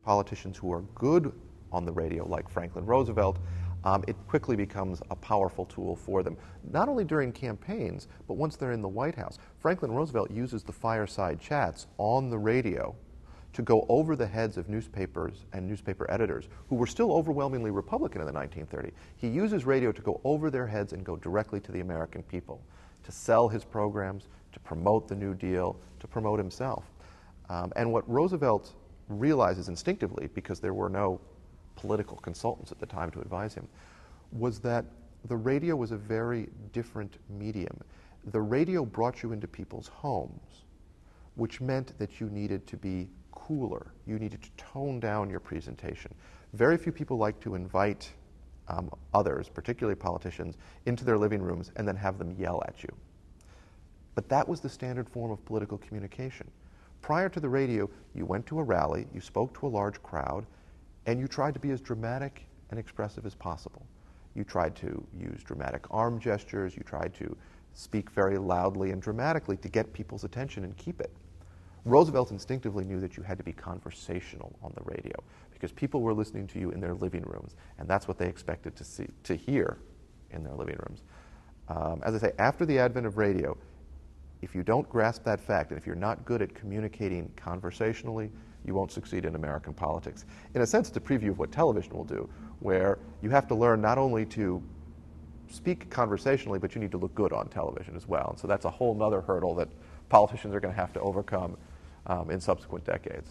politicians who are good on the radio, like Franklin Roosevelt, it quickly becomes a powerful tool for them, not only during campaigns, but once they're in the White House. Franklin Roosevelt uses the fireside chats on the radio to go over the heads of newspapers and newspaper editors who were still overwhelmingly Republican in the 1930s. He uses radio to go over their heads and go directly to the American people, to sell his programs, to promote the New Deal, to promote himself. And what Roosevelt realizes instinctively, because there were no political consultants at the time to advise him, was that the radio was a very different medium. The radio brought you into people's homes, which meant that you needed to be cooler. You needed to tone down your presentation. Very few people like to invite others, particularly politicians, into their living rooms and then have them yell at you. But that was the standard form of political communication. Prior to the radio, you went to a rally, you spoke to a large crowd, and you tried to be as dramatic and expressive as possible. You tried to use dramatic arm gestures, you tried to speak very loudly and dramatically to get people's attention and keep it. Roosevelt instinctively knew that you had to be conversational on the radio because people were listening to you in their living rooms, and that's what they expected to hear in their living rooms. As I say, after the advent of radio, if you don't grasp that fact, and if you're not good at communicating conversationally, you won't succeed in American politics. In a sense, it's a preview of what television will do, where you have to learn not only to speak conversationally, but you need to look good on television as well. And so that's a whole other hurdle that politicians are going to have to overcome in subsequent decades.